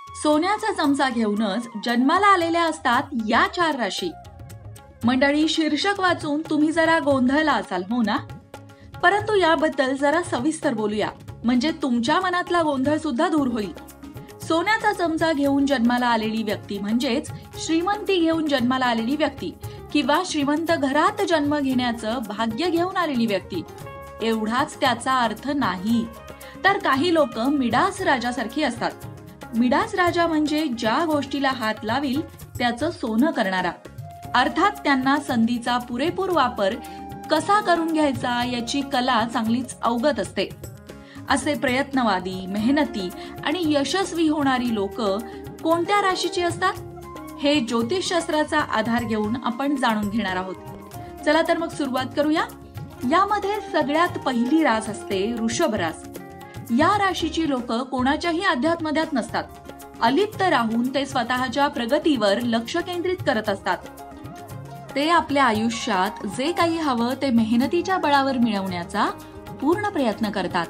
सोन्याचा चमचा घेऊनच जन्माला आलेल्या असतात या 4 राशी. मंडळी, शीर्षक वाचून तुम्ही जरा गोंधळला असाल, हो ना? परंतु याबद्दल जरा सविस्तर बोलूया, म्हणजे तुमच्या मनातला गोंधळ सुद्धा दूर होईल. सोन्याचा चमचा घेऊन जन्माला आलेली व्यक्ती म्हणजेच श्रीमंती घेऊन जन्माला आलेली व्यक्ती किंवा श्रीमंत घरात जन्म घेण्याचं भाग्य घेऊन आलेली व्यक्ती, एवढाच त्याचा अर्थ नाही. तर काही लोक मिडास राजासारखी असतात. मिडास राजा म्हणजे ज्या गोष्टीला हात लावील त्याचं सोनं करणारा. अर्थात त्यांना संधीचा पुरेपूर वापर कसा करून घ्यायचा याची कला चांगलीच अवगत असते. असे प्रयत्नवादी, मेहनती आणि यशस्वी होणारी लोक कोणत्या राशीची असतात हे ज्योतिषशास्त्राचा आधार घेऊन आपण जाणून घेणार आहोत. चला तर मग सुरुवात करूया. यामध्ये सगळ्यात पहिली रास असते वृषभ रास. या राशीची लोक कोणाच्याही अध्यात्मध्यात नसतात. अलिप्त राहून ते स्वतःच्या प्रगतीवर लक्ष केंद्रित करत असतात. ते आपल्या आयुष्यात जे काही हवं ते मेहनतीच्या बळावर मिळवण्याचा पूर्ण प्रयत्न करतात.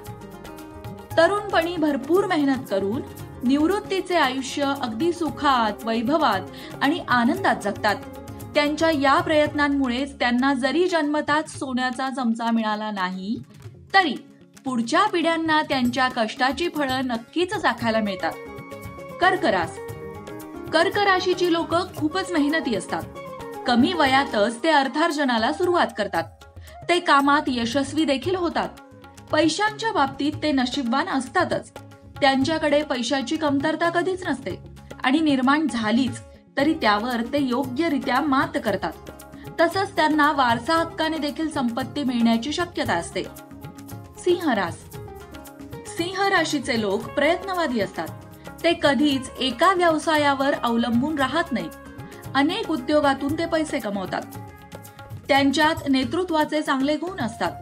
तरुणपणी भरपूर मेहनत करून निवृत्तीचे आयुष्य अगदी सुखात, वैभवात आणि आनंदात जगतात. त्यांच्या या प्रयत्नांमुळेच त्यांना जरी जन्मताच सोन्याचा चमचा मिळाला नाही तरी पुढच्या पिढ्यांना त्यांच्या कष्टाची फळं नक्कीच चाखायला मिळतात. कर्क रास. कर्क राशीची लोक खूपच मेहनती असतात. कमी वयातच ते अर्थार्जनाला सुरुवात करतात. ते कामात यशस्वी देखील होतात. पैशांच्या बाबतीत ते नशीबवान असतातच. त्यांच्याकडे पैशाची कमतरता कधीच नसते आणि निर्माण झालीच तरी त्यावर ते योग्यरित्या मात करतात. तसंच त्यांना वारसा हक्काने देखील संपत्ती मिळण्याची शक्यता असते. सिंह रास. सिंह राशीचे लोक प्रयत्नवादी असतात. ते कधीच एका व्यवसायावर अवलंबून राहत नाहीत. अनेक उद्योगातून ते पैसे कमवतात. त्यांच्यात नेतृत्वाचे चांगले गुण असतात.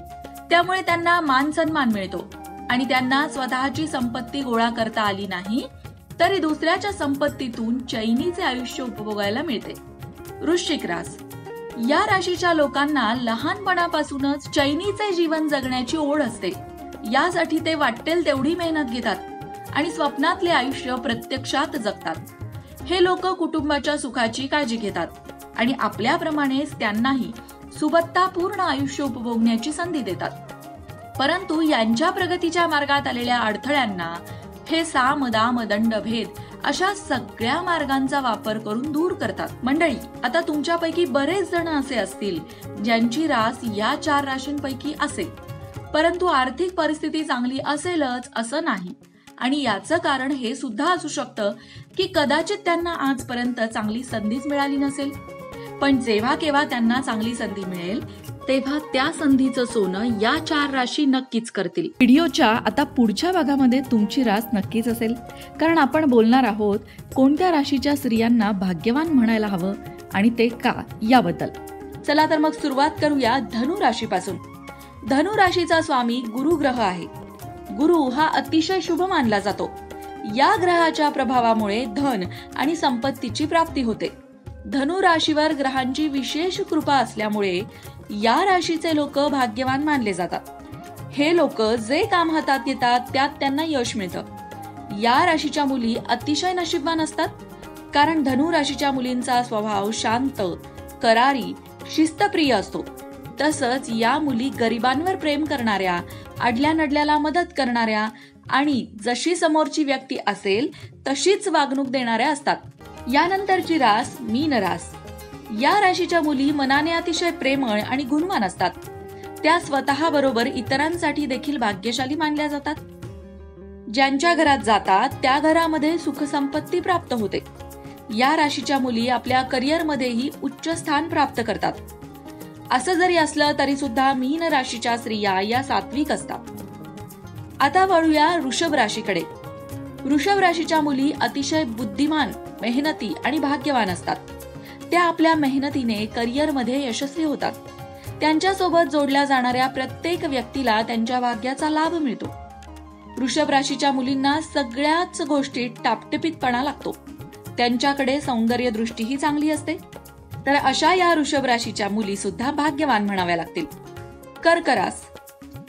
त्यामुळे त्यांना मान सन्मान मिळतो आणि त्यांना स्वतःची संपत्ती गोळा करता आली नाही तरी दुसऱ्याच्या संपत्तीतून चैनीचे आयुष्य उपभोगायला मिळते. वृश्चिक रास. या राशीच्या लोकांना लहानपणापासूनच चैनीचे जीवन जगण्याची ओढ असते. यासाठी ते वाटेल तेवढी मेहनत घेतात आणि स्वप्नातले आयुष्य प्रत्यक्षात जगतात. हे लोक कुटुंबाच्या सुखाची काळजी घेतात आणि आपल्याप्रमाणेच त्यांनाही सुबत्तापूर्ण आयुष्य उपभोगण्याची संधी देतात. परंतु यांच्या प्रगतीच्या मार्गात आलेल्या अडथळ्यांना हे साम, दाम, दंड, भेद अशा सगळ्या मार्गांचा वापर करून दूर करतात. मंडळी, आता तुमच्यापैकी बरेच जण असे असतील ज्यांची रास या 4 राशींपैकी असेल, परंतु आर्थिक परिस्थिती चांगली असेलच असं नाही. आणि याचं कारण हे सुद्धा असू शकतं की कदाचित त्यांना आजपर्यंत चांगली संधीच मिळाली नसेल. पण जेव्हा केव्हा त्यांना चांगली संधी मिळेल तेव्हा त्या संधीचं सोनं या 4 राशी नक्कीच करतील. व्हिडिओच्या आता पुढच्या भागामध्ये तुमची रास नक्कीच असेल, कारण आपण बोलणार आहोत कोणत्या राशीच्या स्त्रियांना भाग्यवान म्हणायला हवं आणि ते का याबद्दल. चला तर मग सुरुवात करूया धनु राशीपासून. धनु राशीचा स्वामी गुरु ग्रह आहे. गुरु हा अतिशय शुभ मानला जातो. या ग्रहाच्या प्रभावामुळे धन आणि संपत्तीची प्राप्ती होते. धनु राशीवर ग्रहांची विशेष कृपा असल्यामुळे या राशीचे लोक भाग्यवान मानले जातात. हे लोक जे काम हातात घेतात त्यात त्यांना यश मिळतं. या राशीच्या मुली अतिशय नशीबवान असतात, कारण धनु राशीच्या मुलींचा स्वभाव शांत, करारी, शिस्तप्रिय असतो. तसंच या मुली गरिबांवर प्रेम करणाऱ्या, अडल्या नडल्याला मदत करणाऱ्या आणि जशी समोरची व्यक्ती असेल तशीच वागणूक देणाऱ्या असतात. यानंतरची रास मीन रास. या राशीच्या मुली मनाने अतिशय प्रेमळ आणि गुणवान असतात. त्या स्वतःबरोबर इतरांसाठी देखील भाग्यशाली मानल्या जातात. ज्यांच्या घरात जातात त्या घरामध्ये सुखसंपत्ती प्राप्त होते. या राशीच्या मुली आपल्या करिअरमध्येही उच्च स्थान प्राप्त करतात. असं जरी असलं तरी सुद्धा मीन राशीच्या स्त्रिया या सात्विक असतात. आता वळूया वृषभ राशीकडे. वृषभ राशीच्या मुली अतिशय बुद्धिमान, मेहनती आणि भाग्यवान असतात. त्या आपल्या मेहनतीने करिअरमध्ये यशस्वी होतात. त्यांच्यासोबत जोडल्या जाणाऱ्या प्रत्येक व्यक्तीला त्यांच्या भाग्याचा लाभ मिळतो. वृषभ राशीच्या मुलींना सगळ्याच गोष्टीत टापटिपीतपणा लागतो. त्यांच्याकडे सौंदर्य दृष्टीही चांगली असते. तर अशा या वृषभ राशीच्या मुली सुद्धा भाग्यवान म्हणाव्या लागतील. कर्क रास.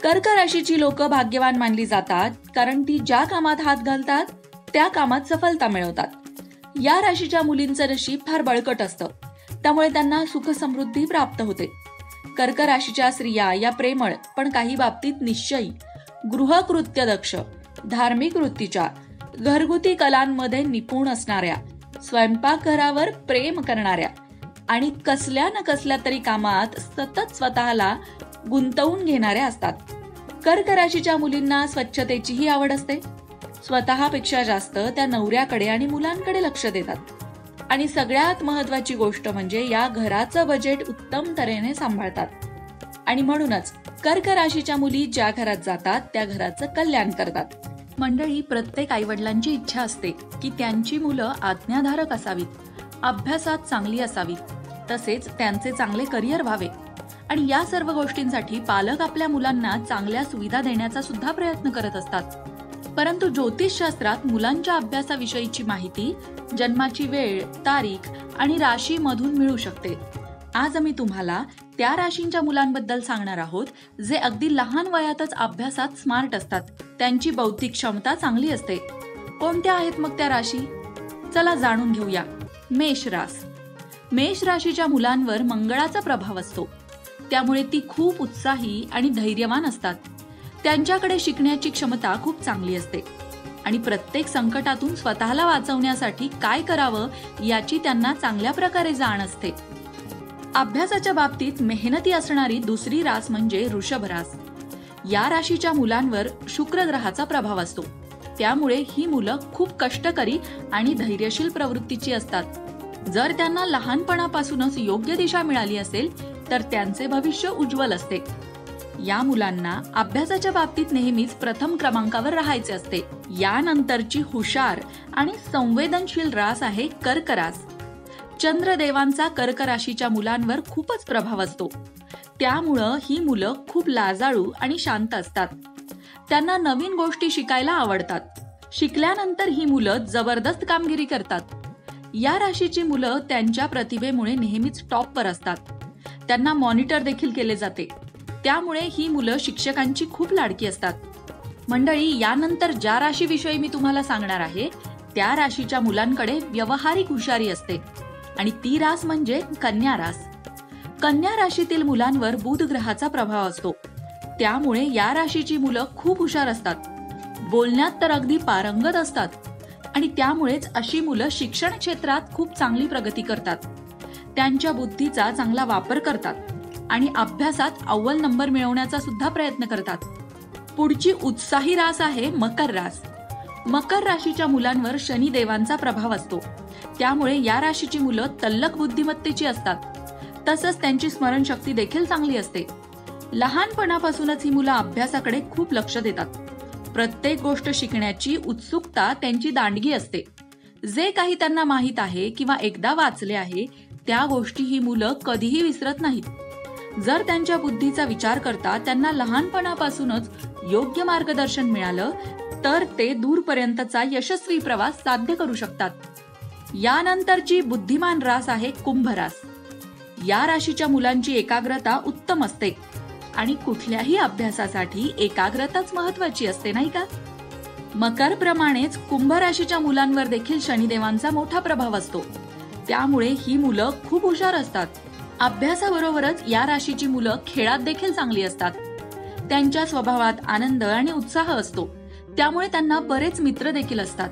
कर्क राशीची लोक भाग्यवान मानली जातात, कारण ती ज्या कामात हात घालतात त्या कामात सफलता मिळवतात. या राशीच्या मुलींचं नशीब फार बळकट असतं, त्यामुळे त्यांना सुख समृद्धी प्राप्त होते. कर्क राशीच्या स्त्रिया या प्रेमळ पण काही बाबतीत निश्चयी, गृहकृत्य दक्ष, धार्मिक वृत्तीच्या, घरगुती कलांमध्ये निपुण असणाऱ्या, स्वयंपाकघरावर प्रेम करणाऱ्या आणि कसल्या न कसल्या तरी कामात सतत स्वतःला गुंतवून घेणाऱ्या असतात. कर्क राशीच्या मुलींना स्वच्छतेचीही आवड असते. स्वतःपेक्षा जास्त त्या नवऱ्याकडे आणि मुलांकडे लक्ष देतात. आणि सगळ्यात महत्वाची गोष्ट म्हणजे या घराचं बजेट उत्तम तऱ्हेने सांभाळतात. आणि म्हणूनच कर्क राशीच्या मुली ज्या घरात जातात त्या घराचं कल्याण करतात. मंडळी, प्रत्येक आईवडिलांची इच्छा असते की त्यांची मुलं आज्ञाधारक असावीत, अभ्यासात चांगली असावीत, तसेच त्यांचे चांगले करिअर व्हावे. आणि या सर्व गोष्टींसाठी पालक आपल्या मुलांना चांगल्या सुविधा देण्याचा सुद्धा प्रयत्न करत असतात. परंतु ज्योतिषशास्त्रात मुलांच्या अभ्यासाविषयीची माहिती जन्माची वेळ, तारीख आणि राशी मधून मिळू शकते. आज आम्ही तुम्हाला त्या राशींच्या मुलांबद्दल सांगणार आहोत जे अगदी लहान वयातच अभ्यासात स्मार्ट असतात, त्यांची बौद्धिक क्षमता चांगली असते. कोणत्या आहेत मग त्या राशी? चला जाणून घेऊया. मेष रास. मेष राशीच्या मुलांवर मंगळाचा प्रभाव असतो, त्यामुळे ती खूप उत्साही आणि धैर्यवान असतात. त्यांच्याकडे शिकण्याची क्षमता खूप चांगली असते आणि प्रत्येक संकटातून स्वतःला वाचवण्यासाठी काय करावं याची त्यांना चांगल्या प्रकारे जाण असते. अभ्यासाच्या बाबतीत मेहनती असणारी दुसरी रास म्हणजे वृषभ रास. या राशीच्या मुलांवर शुक्र ग्रहाचा प्रभाव असतो, त्यामुळे ही मुलं खूप कष्टकरी आणि धैर्यशील प्रवृत्तीची असतात. जर त्यांना लहानपणापासूनच योग्य दिशा मिळाली असेल तर त्यांचे भविष्य उज्ज्वल असते. या मुलांना अभ्यासाच्या बाबतीत नेहमीच प्रथम क्रमांकावर राहायचे असते. यानंतरची हुशार आणि संवेदनशील रास आहे कर्क रास. चंद्रदेवांचा कर्क राशीच्या मुलांवर खूपच प्रभाव असतो, त्यामुळं ही मुलं खूप लाजाळू आणि शांत असतात. त्यांना नवीन गोष्टी शिकायला आवडतात. शिकल्यानंतर ही मुलं जबरदस्त कामगिरी करतात. या राशीची मुलं त्यांच्या प्रतिभेमुळे नेहमीच टॉपवर असतात. त्यांना मॉनिटर देखील केले जाते, त्यामुळे ही मुलं शिक्षकांची खूप लाडकी असतात. मंडळी, यानंतर ज्या राशीविषयी मी तुम्हाला सांगणार आहे त्या राशीच्या मुलांकडे व्यावहारिक हुशारी असते आणि ती रास म्हणजे कन्या रास. कन्या राशीतील मुलांवर बुध ग्रहाचा प्रभाव असतो, त्यामुळे या राशीची मुलं खूप हुशार असतात. बोलण्यात तर अगदी पारंगत असतात आणि त्यामुळेच अशी मुलं शिक्षण क्षेत्रात खूप चांगली प्रगती करतात. त्यांच्या बुद्धीचा चांगला वापर करतात आणि अभ्यासात अव्वल नंबर मिळवण्याचा सुद्धा प्रयत्न करतात. पुढची उत्साही रास आहे मकर रास. मकर राशीच्या मुलांवर शनिदेवांचा प्रभाव असतो, त्यामुळे या राशीची मुलं तल्लख बुद्धिमत्तेची असतात. तसंच त्यांची स्मरणशक्ती देखील चांगली असते. लहानपणापासूनच ही मुलं अभ्यासाकडे खूप लक्ष देतात. प्रत्येक गोष्ट शिकण्याची उत्सुकता त्यांची दांडगी असते. जे काही त्यांना माहीत आहे किंवा एकदा वाचले आहे त्या गोष्टी ही मुलं कधीही विसरत नाहीत. जर त्यांच्या बुद्धीचा विचार करता त्यांना लहानपणापासूनच योग्य मार्गदर्शन मिळालं तर ते दूरपर्यंतचा यशस्वी प्रवास साध्य करू शकतात. यानंतरची बुद्धिमान रास आहे कुंभ रास. या राशीच्या मुलांची एकाग्रता उत्तम असते आणि कुठल्याही अभ्यासासाठी एकाग्रताच महत्वाची असते, नाही का? मकर प्रमाणेच कुंभ राशीच्या मुलांवर देखील शनिदेवांचा मोठा प्रभाव असतो, त्यामुळे ही मुलं खूप हुशार असतात. अभ्यासाबरोबरच या राशीची मुलं खेळात देखील चांगली असतात. त्यांच्या स्वभावात आनंद आणि उत्साह असतो, त्यामुळे त्यांना बरेच मित्र देखील असतात.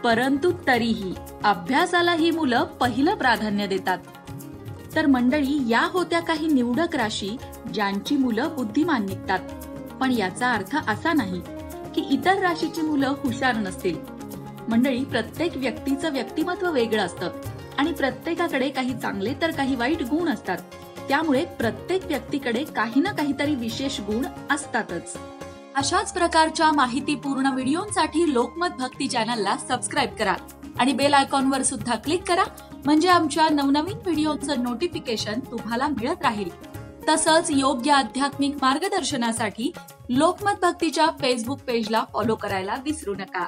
परंतु तरीही अभ्यासाला ही मुलं पहिलं प्राधान्य देतात. तर मंडळी, या होत्या काही निवडक राशी ज्यांची मुलं बुद्धिमान निघतात. पण याचा अर्थ असा नाही की इतर राशीची मुलं हुशार नसतील. मंडळी, प्रत्येक व्यक्तीचं व्यक्तिमत्व वेगळं असतं आणि प्रत्येकाकडे काही चांगले तर काही वाईट गुण असतात. त्यामुळे प्रत्येक व्यक्तीकडे काही ना काहीतरी विशेष गुण असतातच. अशाच प्रकारच्या माहितीपूर्ण व्हिडिओंसाठी लोकमत भक्ती चॅनलला सबस्क्राईब करा आणि बेल आयकॉनवर सुद्धा क्लिक करा, म्हणजे आमच्या नवनवीन व्हिडिओचं नोटिफिकेशन तुम्हाला मिळत राहील. तसंच योग्य आध्यात्मिक मार्गदर्शनासाठी लोकमत भक्तीच्या फेसबुक पेजला फॉलो करायला विसरू नका.